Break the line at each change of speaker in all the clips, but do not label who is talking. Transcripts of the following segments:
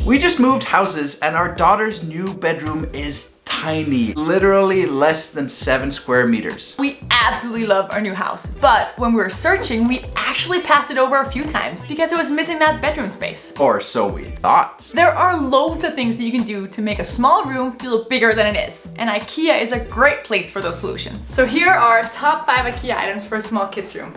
We just moved houses and our daughter's new bedroom is tiny, literally less than 7 square meters.
We absolutely love our new house, but when we were searching, we actually passed it over a few times because it was missing that bedroom space.
Or so we thought.
There are loads of things that you can do to make a small room feel bigger than it is, and IKEA is a great place for those solutions. So here are our top 5 IKEA items for a small kid's room.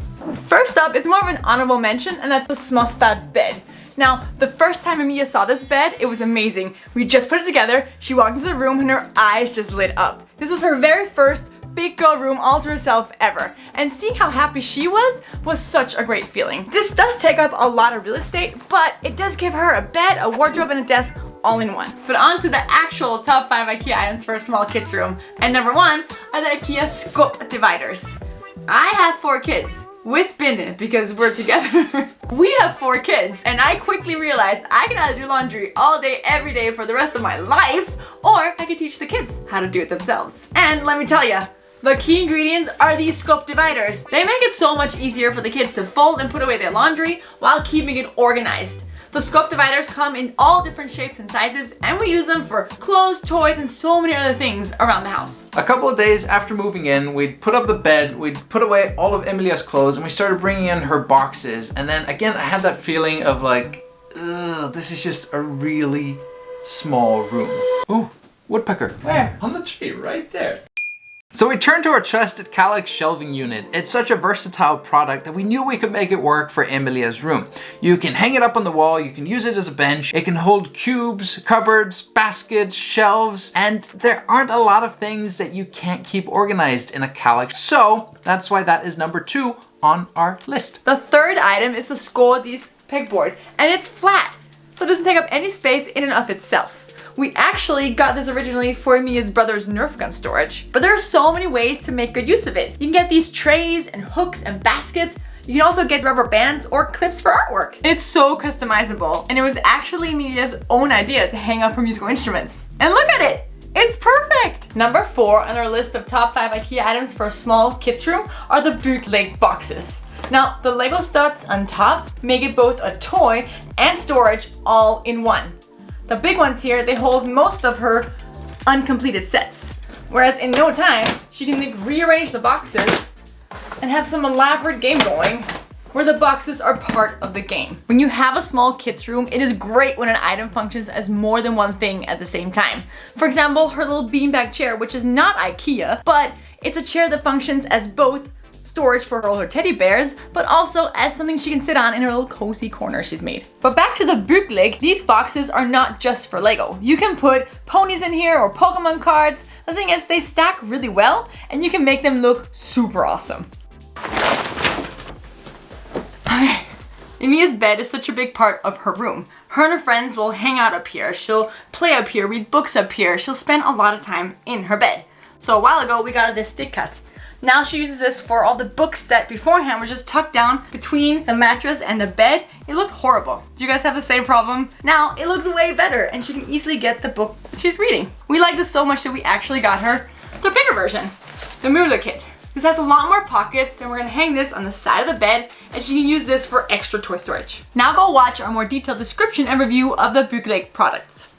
First up is more of an honorable mention, and that's the Smostad bed. Now, the first time Emilia saw this bed, it was amazing. We just put it together, she walked into the room and her eyes just lit up. This was her very first big girl room all to herself ever. And seeing how happy she was such a great feeling. This does take up a lot of real estate, but it does give her a bed, a wardrobe, and a desk all in one. But on to the actual top 5 IKEA items for a small kid's room. And number 1 are the IKEA scope dividers. I have 4 kids. With Binne, because we're together. We have 4 kids, and I quickly realized I can either do laundry all day, every day for the rest of my life, or I could teach the kids how to do it themselves. And let me tell you, the key ingredients are these scope dividers. They make it so much easier for the kids to fold and put away their laundry while keeping it organized. The scope dividers come in all different shapes and sizes, and we use them for clothes, toys, and so many other things around the house.
A couple of days after moving in, we'd put up the bed, we'd put away all of Emilia's clothes, and we started bringing in her boxes. And then again, I had that feeling of like, ugh, this is just a really small room. Ooh, woodpecker.
Where?
On the tree, right there. So we turned to our trusted Calyx shelving unit. It's such a versatile product that we knew we could make it work for Emilia's room. You can hang it up on the wall, you can use it as a bench, it can hold cubes, cupboards, baskets, shelves, and there aren't a lot of things that you can't keep organized in a Calyx. So that's why that is number 2 on our list.
The third item is the Skådis pegboard, and it's flat, so it doesn't take up any space in and of itself. We actually got this originally for Emilia's brother's Nerf gun storage, but there are so many ways to make good use of it. You can get these trays and hooks and baskets. You can also get rubber bands or clips for artwork. It's so customizable, and it was actually Emilia's own idea to hang up her musical instruments. And look at it! It's perfect! Number 4 on our list of top 5 IKEA items for a small kid's room are the Bootleg boxes. Now, the Lego studs on top make it both a toy and storage all in one. The big ones here, they hold most of her uncompleted sets. Whereas in no time, she can rearrange the boxes and have some elaborate game going where the boxes are part of the game. When you have a small kid's room, it is great when an item functions as more than one thing at the same time. For example, her little beanbag chair, which is not IKEA, but it's a chair that functions as both storage for all her teddy bears, but also as something she can sit on in her little cozy corner she's made. But back to the Bootleg, these boxes are not just for Lego. You can put ponies in here or Pokemon cards. The thing is, they stack really well and you can make them look super awesome. Okay, Emilia's bed is such a big part of her room. Her and her friends will hang out up here. She'll play up here, read books up here. She'll spend a lot of time in her bed. So a while ago, we got her this stick cut. Now she uses this for all the books that beforehand were just tucked down between the mattress and the bed. It looked horrible. Do you guys have the same problem? Now it looks way better and she can easily get the book she's reading. We like this so much that we actually got her the bigger version, the Mueller kit. This has a lot more pockets and we're gonna hang this on the side of the bed and she can use this for extra toy storage. Now go watch our more detailed description and review of the Bootleg products.